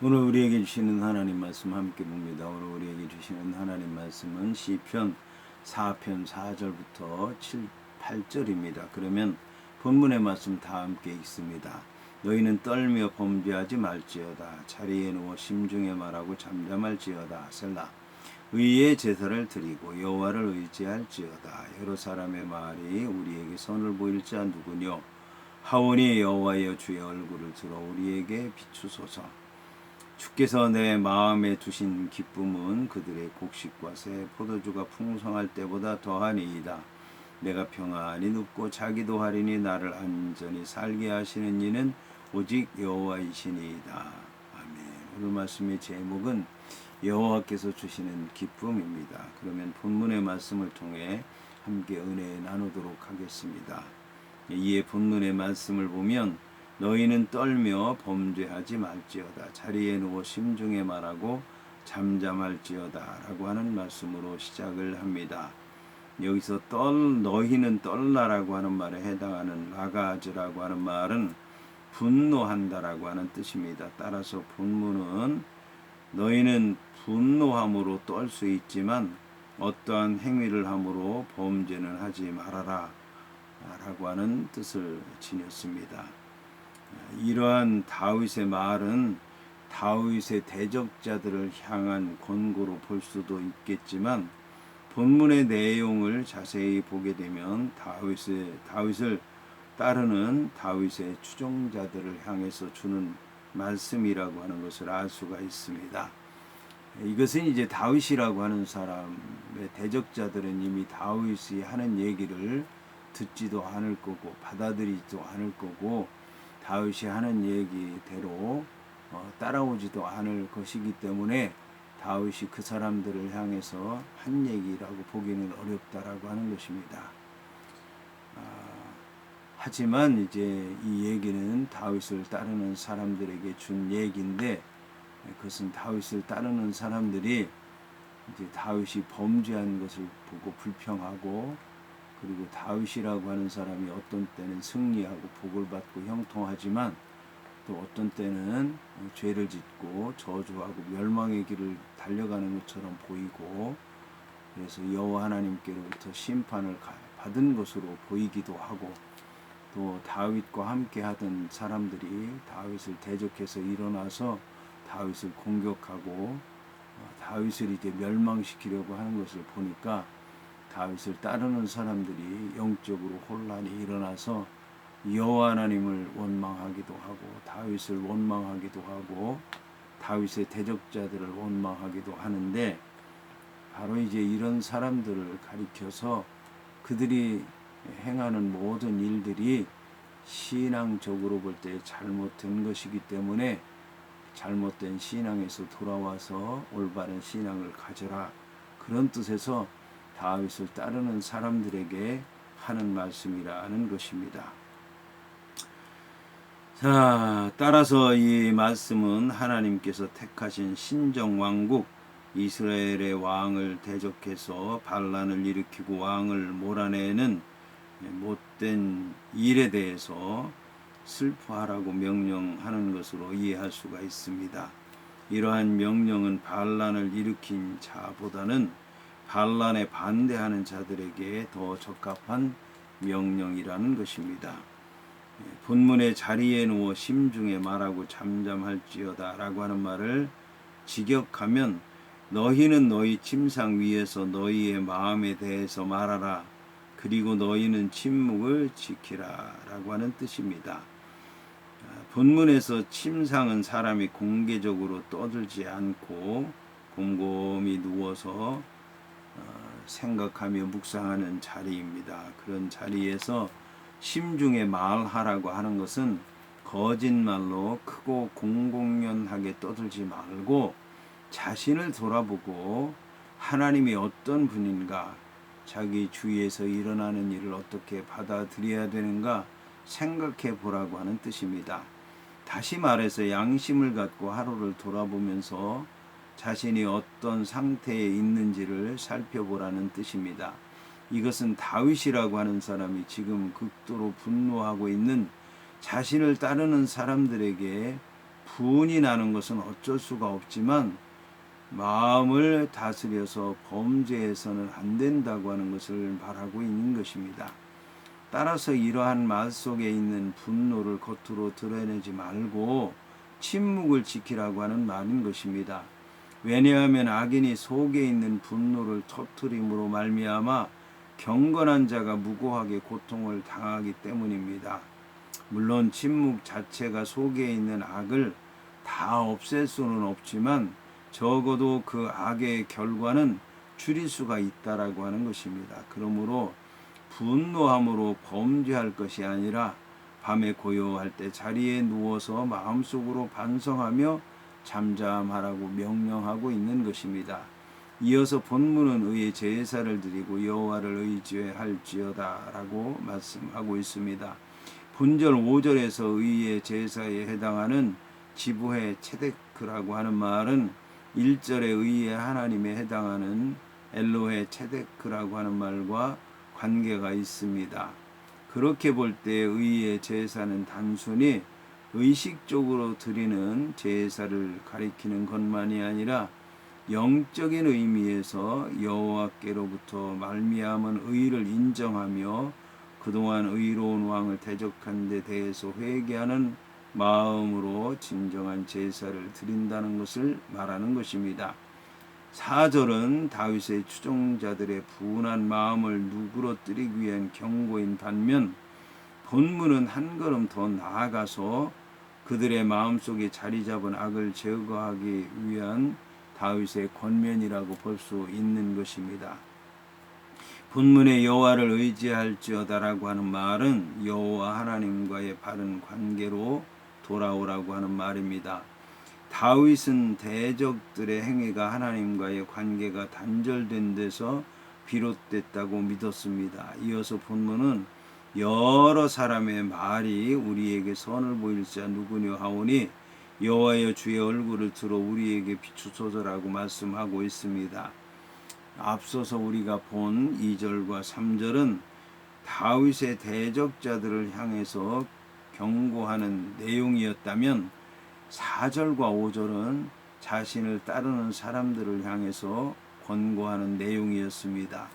오늘 우리에게 주시는 하나님 말씀 함께 봅니다. 오늘 우리에게 주시는 하나님 말씀은 시편 4편 4절부터 7, 8절입니다. 그러면 본문의 말씀 다 함께 읽습니다. 너희는 떨며 범죄하지 말지어다. 자리에 누워 심중에 말하고 잠잠할지어다. 셀라. 의의 제사를 드리고 여호와를 의지할지어다. 여러 사람의 말이 우리에게 선을 보일 자 누구뇨? 하오니 여호와여 주의 얼굴을 들어 우리에게 비추소서. 주께서 내 마음에 두신 기쁨은 그들의 곡식과 새 포도주가 풍성할 때보다 더하니이다. 내가 평안히 눕고 자기도 하리니 나를 안전히 살게 하시는 이는 오직 여호와이시니이다. 아멘. 오늘 말씀의 제목은 여호와께서 주시는 기쁨입니다. 그러면 본문의 말씀을 통해 함께 은혜 나누도록 하겠습니다. 이에 본문의 말씀을 보면 너희는 떨며 범죄하지 말지어다. 자리에 누워 심중에 말하고 잠잠할지어다 라고 하는 말씀으로 시작을 합니다. 여기서 너희는 떨라라고 하는 말에 해당하는 라가즈라고 하는 말은 분노한다라고 하는 뜻입니다. 따라서 본문은 너희는 분노함으로 떨 수 있지만 어떠한 행위를 함으로 범죄는 하지 말아라 라고 하는 뜻을 지녔습니다. 이러한 다윗의 말은 다윗의 대적자들을 향한 권고로 볼 수도 있겠지만 본문의 내용을 자세히 보게 되면 다윗을 따르는 다윗의 추종자들을 향해서 주는 말씀이라고 하는 것을 알 수가 있습니다. 이것은 이제 다윗이라고 하는 사람의 대적자들은 이미 다윗이 하는 얘기를 듣지도 않을 거고 받아들이지도 않을 거고 다윗이 하는 얘기대로 따라오지도 않을 것이기 때문에 다윗이 그 사람들을 향해서 한 얘기라고 보기는 어렵다라고 하는 것입니다. 하지만 이제 이 얘기는 다윗을 따르는 사람들에게 준 얘기인데 그것은 다윗을 따르는 사람들이 이제 다윗이 범죄한 것을 보고 불평하고 그리고 다윗이라고 하는 사람이 어떤 때는 승리하고 복을 받고 형통하지만 또 어떤 때는 죄를 짓고 저주하고 멸망의 길을 달려가는 것처럼 보이고 그래서 여호와 하나님께로부터 심판을 받은 것으로 보이기도 하고 또 다윗과 함께 하던 사람들이 다윗을 대적해서 일어나서 다윗을 공격하고 다윗을 이제 멸망시키려고 하는 것을 보니까 다윗을 따르는 사람들이 영적으로 혼란이 일어나서 여호와 하나님을 원망하기도 하고 다윗을 원망하기도 하고 다윗의 대적자들을 원망하기도 하는데 바로 이제 이런 사람들을 가리켜서 그들이 행하는 모든 일들이 신앙적으로 볼 때 잘못된 것이기 때문에 잘못된 신앙에서 돌아와서 올바른 신앙을 가져라 그런 뜻에서 다윗을 따르는 사람들에게 하는 말씀이라는 것입니다. 자, 따라서 이 말씀은 하나님께서 택하신 신정왕국 이스라엘의 왕을 대적해서 반란을 일으키고 왕을 몰아내는 못된 일에 대해서 슬퍼하라고 명령하는 것으로 이해할 수가 있습니다. 이러한 명령은 반란을 일으킨 자보다는 반란에 반대하는 자들에게 더 적합한 명령이라는 것입니다. 본문의 자리에 누워 심중에 말하고 잠잠할지어다 라고 하는 말을 직역하면 너희는 너희 침상 위에서 너희의 마음에 대해서 말하라. 그리고 너희는 침묵을 지키라 라고 하는 뜻입니다. 본문에서 침상은 사람이 공개적으로 떠들지 않고 곰곰이 누워서 생각하며 묵상하는 자리입니다. 그런 자리에서 심중에 말하라고 하는 것은 거짓말로 크고 공공연하게 떠들지 말고 자신을 돌아보고 하나님이 어떤 분인가, 자기 주위에서 일어나는 일을 어떻게 받아들여야 되는가 생각해 보라고 하는 뜻입니다. 다시 말해서 양심을 갖고 하루를 돌아보면서 자신이 어떤 상태에 있는지를 살펴보라는 뜻입니다. 이것은 다윗이라고 하는 사람이 지금 극도로 분노하고 있는 자신을 따르는 사람들에게 분이 나는 것은 어쩔 수가 없지만 마음을 다스려서 범죄해서는 안 된다고 하는 것을 말하고 있는 것입니다. 따라서 이러한 말 속에 있는 분노를 겉으로 드러내지 말고 침묵을 지키라고 하는 말인 것입니다. 왜냐하면 악인이 속에 있는 분노를 터뜨림으로 말미암아 경건한 자가 무고하게 고통을 당하기 때문입니다. 물론 침묵 자체가 속에 있는 악을 다 없앨 수는 없지만 적어도 그 악의 결과는 줄일 수가 있다라고 하는 것입니다. 그러므로 분노함으로 범죄할 것이 아니라 밤에 고요할 때 자리에 누워서 마음속으로 반성하며 잠잠하라고 명령하고 있는 것입니다. 이어서 본문은 의의 제사를 드리고 여호와를 의지할지어다라고 말씀하고 있습니다. 본절 5절에서 의의 제사에 해당하는 지부회 체데크라고 하는 말은 1절의 의의 하나님에 해당하는 엘로헤 체데크라고 하는 말과 관계가 있습니다. 그렇게 볼 때 의의 제사는 단순히 의식적으로 드리는 제사를 가리키는 것만이 아니라 영적인 의미에서 여호와께로부터 말미암은 의를 인정하며 그동안 의로운 왕을 대적한 데 대해서 회개하는 마음으로 진정한 제사를 드린다는 것을 말하는 것입니다. 4절은 다윗의 추종자들의 분한 마음을 누그러뜨리기 위한 경고인 반면 본문은 한 걸음 더 나아가서 그들의 마음속에 자리 잡은 악을 제거하기 위한 다윗의 권면이라고 볼 수 있는 것입니다. 본문의 여호와를 의지할지어다라고 하는 말은 여호와 하나님과의 바른 관계로 돌아오라고 하는 말입니다. 다윗은 대적들의 행위가 하나님과의 관계가 단절된 데서 비롯됐다고 믿었습니다. 이어서 본문은 여러 사람의 말이 우리에게 선을 보일 자 누구냐 하오니 여호와여 주의 얼굴을 들어 우리에게 비추소서라고 말씀하고 있습니다. 앞서서 우리가 본 2절과 3절은 다윗의 대적자들을 향해서 경고하는 내용이었다면 4절과 5절은 자신을 따르는 사람들을 향해서 권고하는 내용이었습니다.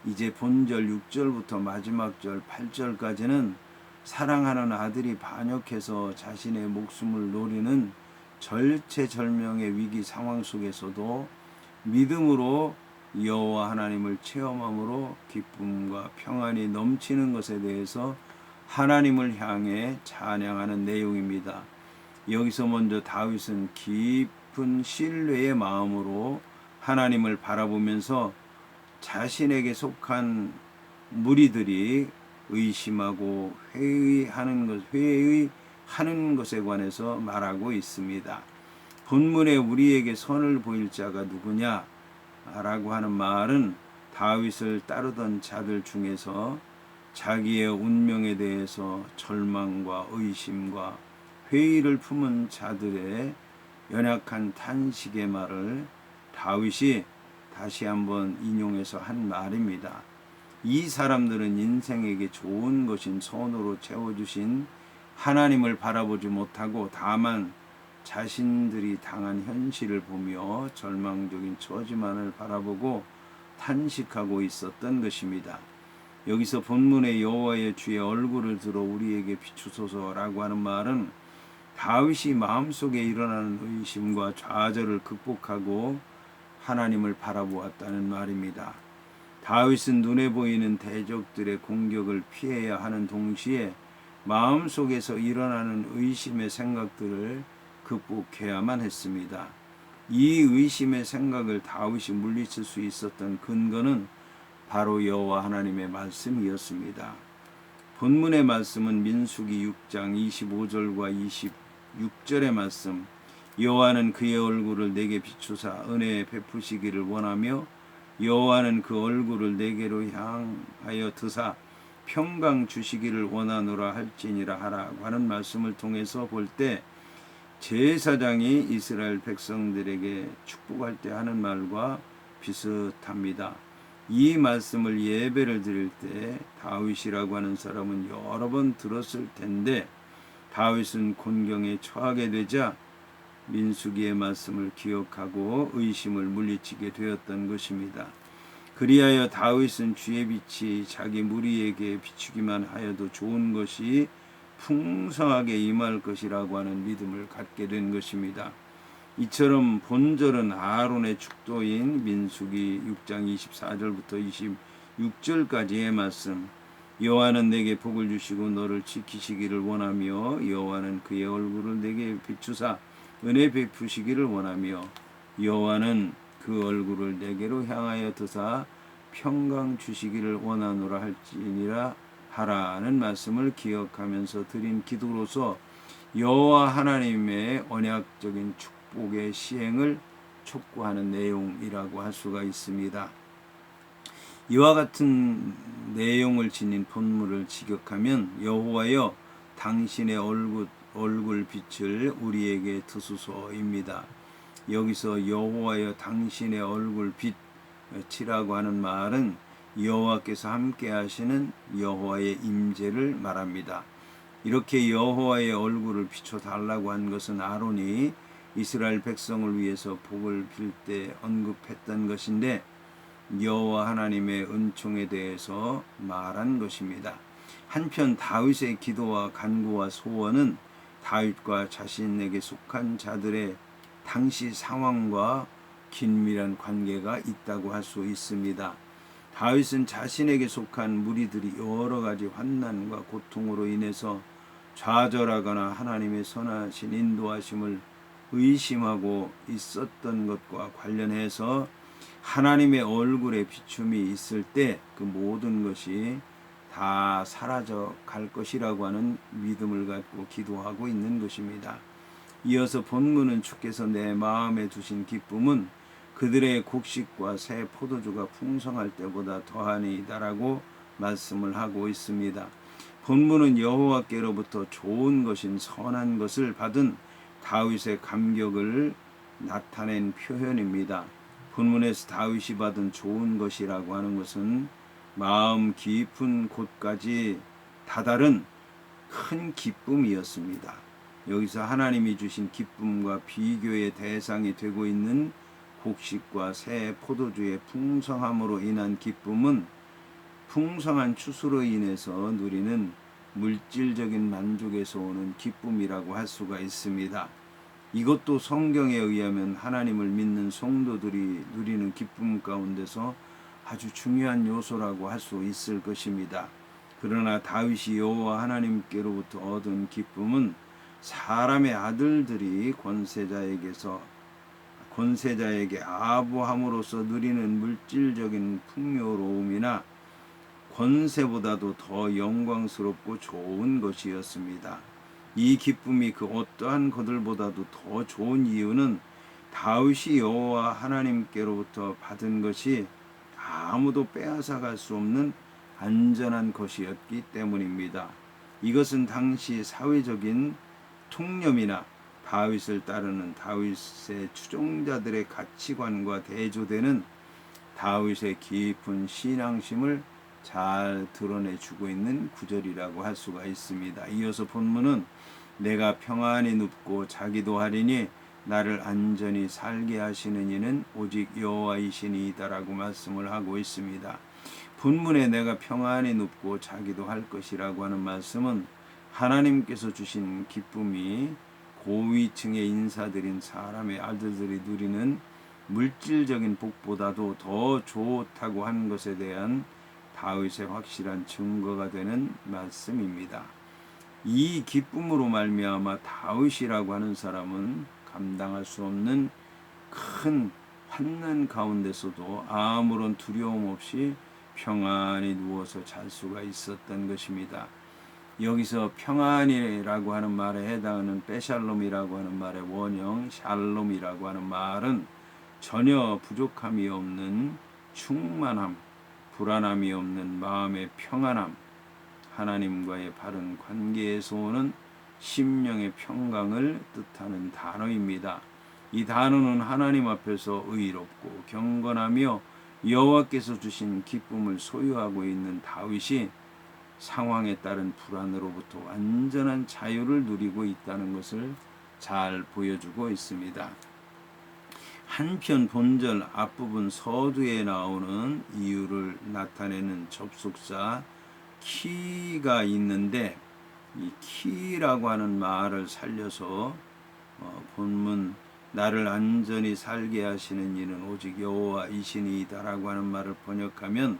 이제 본절 6절부터 마지막 절 8절까지는 사랑하는 아들이 반역해서 자신의 목숨을 노리는 절체절명의 위기 상황 속에서도 믿음으로 여호와 하나님을 체험함으로 기쁨과 평안이 넘치는 것에 대해서 하나님을 향해 찬양하는 내용입니다. 여기서 먼저 다윗은 깊은 신뢰의 마음으로 하나님을 바라보면서 자신에게 속한 무리들이 의심하고 회의하는 것에 관해서 말하고 있습니다. 본문에 우리에게 선을 보일 자가 누구냐? 라고 하는 말은 다윗을 따르던 자들 중에서 자기의 운명에 대해서 절망과 의심과 회의를 품은 자들의 연약한 탄식의 말을 다윗이 다시 한번 인용해서 한 말입니다. 이 사람들은 인생에게 좋은 것인 선으로 채워주신 하나님을 바라보지 못하고 다만 자신들이 당한 현실을 보며 절망적인 처지만을 바라보고 탄식하고 있었던 것입니다. 여기서 본문의 여호와의 주의 얼굴을 들어 우리에게 비추소서라고 하는 말은 다윗이 마음속에 일어나는 의심과 좌절을 극복하고 하나님을 바라보았다는 말입니다. 다윗은 눈에 보이는 대적들의 공격을 피해야 하는 동시에 마음속에서 일어나는 의심의 생각들을 극복해야만 했습니다. 이 의심의 생각을 다윗이 물리칠 수 있었던 근거는 바로 여호와 하나님의 말씀이었습니다. 본문의 말씀은 민수기 6장 25절과 26절의 말씀, 여호와는 그의 얼굴을 내게 비추사 은혜 베푸시기를 원하며 여호와는 그 얼굴을 내게로 향하여 드사 평강 주시기를 원하노라 할지니라 하라고 하는 말씀을 통해서 볼 때 제사장이 이스라엘 백성들에게 축복할 때 하는 말과 비슷합니다. 이 말씀을 예배를 드릴 때 다윗이라고 하는 사람은 여러 번 들었을 텐데 다윗은 곤경에 처하게 되자 민수기의 말씀을 기억하고 의심을 물리치게 되었던 것입니다. 그리하여 다윗은 주의 빛이 자기 무리에게 비추기만 하여도 좋은 것이 풍성하게 임할 것이라고 하는 믿음을 갖게 된 것입니다. 이처럼 본절은 아론의 축도인 민수기 6장 24절부터 26절까지의 말씀, 여호와는 내게 복을 주시고 너를 지키시기를 원하며 여호와는 그의 얼굴을 내게 비추사 은혜 베푸시기를 원하며 여호와는 그 얼굴을 내게로 향하여 드사 평강 주시기를 원하노라 할지니라 하라는 말씀을 기억하면서 드린 기도로서 여호와 하나님의 언약적인 축복의 시행을 촉구하는 내용이라고 할 수가 있습니다. 이와 같은 내용을 지닌 본문을 직역하면 여호와여 당신의 얼굴 빛을 우리에게 드소서입니다. 여기서 여호와여 당신의 얼굴 빛이라고 하는 말은 여호와께서 함께 하시는 여호와의 임재를 말합니다. 이렇게 여호와의 얼굴을 비춰달라고 한 것은 아론이 이스라엘 백성을 위해서 복을 빌 때 언급했던 것인데 여호와 하나님의 은총에 대해서 말한 것입니다. 한편 다윗의 기도와 간구와 소원은 다윗과 자신에게 속한 자들의 당시 상황과 긴밀한 관계가 있다고 할 수 있습니다. 다윗은 자신에게 속한 무리들이 여러 가지 환난과 고통으로 인해서 좌절하거나 하나님의 선하신 인도하심을 의심하고 있었던 것과 관련해서 하나님의 얼굴에 비춤이 있을 때 그 모든 것이 다 사라져 갈 것이라고 하는 믿음을 갖고 기도하고 있는 것입니다. 이어서 본문은 주께서 내 마음에 두신 기쁨은 그들의 곡식과 새 포도주가 풍성할 때보다 더하니이다라고 말씀을 하고 있습니다. 본문은 여호와께로부터 좋은 것인 선한 것을 받은 다윗의 감격을 나타낸 표현입니다. 본문에서 다윗이 받은 좋은 것이라고 하는 것은 마음 깊은 곳까지 다다른 큰 기쁨이었습니다. 여기서 하나님이 주신 기쁨과 비교의 대상이 되고 있는 곡식과 새 포도주의 풍성함으로 인한 기쁨은 풍성한 추수로 인해서 누리는 물질적인 만족에서 오는 기쁨이라고 할 수가 있습니다. 이것도 성경에 의하면 하나님을 믿는 성도들이 누리는 기쁨 가운데서 아주 중요한 요소라고 할 수 있을 것입니다. 그러나 다윗이 여호와 하나님께로부터 얻은 기쁨은 사람의 아들들이 권세자에게 아부함으로써 누리는 물질적인 풍요로움이나 권세보다도 더 영광스럽고 좋은 것이었습니다. 이 기쁨이 그 어떠한 것들보다도 더 좋은 이유는 다윗이 여호와 하나님께로부터 받은 것이 아무도 빼앗아갈 수 없는 안전한 것이었기 때문입니다. 이것은 당시 사회적인 통념이나 다윗을 따르는 다윗의 추종자들의 가치관과 대조되는 다윗의 깊은 신앙심을 잘 드러내주고 있는 구절이라고 할 수가 있습니다. 이어서 본문은 내가 평안히 눕고 자기도 하리니 나를 안전히 살게 하시는 이는 오직 여호와이시니이다라고 말씀을 하고 있습니다. 본문에 내가 평안히 눕고 자기도 할 것이라고 하는 말씀은 하나님께서 주신 기쁨이 고위층의 인사들인 사람의 아들들이 누리는 물질적인 복보다도 더 좋다고 하는 것에 대한 다윗의 확실한 증거가 되는 말씀입니다. 이 기쁨으로 말미암아 다윗이라고 하는 사람은 감당할 수 없는 큰 환난 가운데서도 아무런 두려움 없이 평안히 누워서 잘 수가 있었던 것입니다. 여기서 평안이라고 하는 말에 해당하는 베샬롬이라고 하는 말의 원형 샬롬이라고 하는 말은 전혀 부족함이 없는 충만함, 불안함이 없는 마음의 평안함, 하나님과의 바른 관계에서 오는 심령의 평강을 뜻하는 단어입니다. 이 단어는 하나님 앞에서 의롭고 경건하며 여호와께서 주신 기쁨을 소유하고 있는 다윗이 상황에 따른 불안으로부터 완전한 자유를 누리고 있다는 것을 잘 보여주고 있습니다. 한편 본절 앞부분 서두에 나오는 이유를 나타내는 접속사 키가 있는데, 이 키라고 하는 말을 살려서 본문 나를 안전히 살게 하시는 이는 오직 여호와이시니이다라고 하는 말을 번역하면,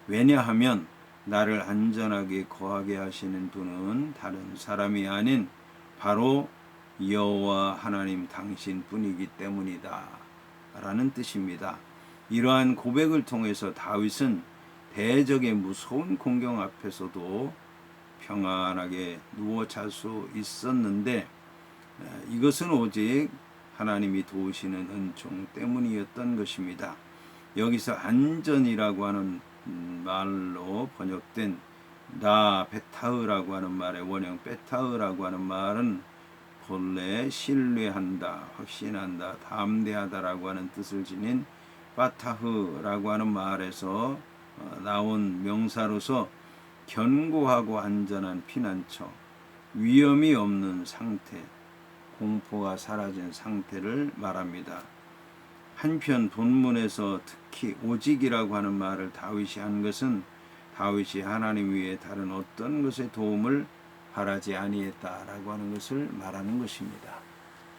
왜냐하면 나를 안전하게 거하게 하시는 분은 다른 사람이 아닌 바로 여호와 하나님 당신뿐이기 때문이다 라는 뜻입니다. 이러한 고백을 통해서 다윗은 대적의 무서운 공격 앞에서도 평안하게 누워 잘 수 있었는데, 이것은 오직 하나님이 도우시는 은총 때문이었던 것입니다. 여기서 안전이라고 하는 말로 번역된 라 베타흐라고 하는 말의 원형 베타흐라고 하는 말은 본래 신뢰한다, 확신한다, 담대하다라고 하는 뜻을 지닌 바타흐라고 하는 말에서 나온 명사로서 견고하고 안전한 피난처, 위험이 없는 상태, 공포가 사라진 상태를 말합니다. 한편 본문에서 특히 오직이라고 하는 말을 다윗이 한 것은 다윗이 하나님 외에 다른 어떤 것의 도움을 바라지 아니했다라고 하는 것을 말하는 것입니다.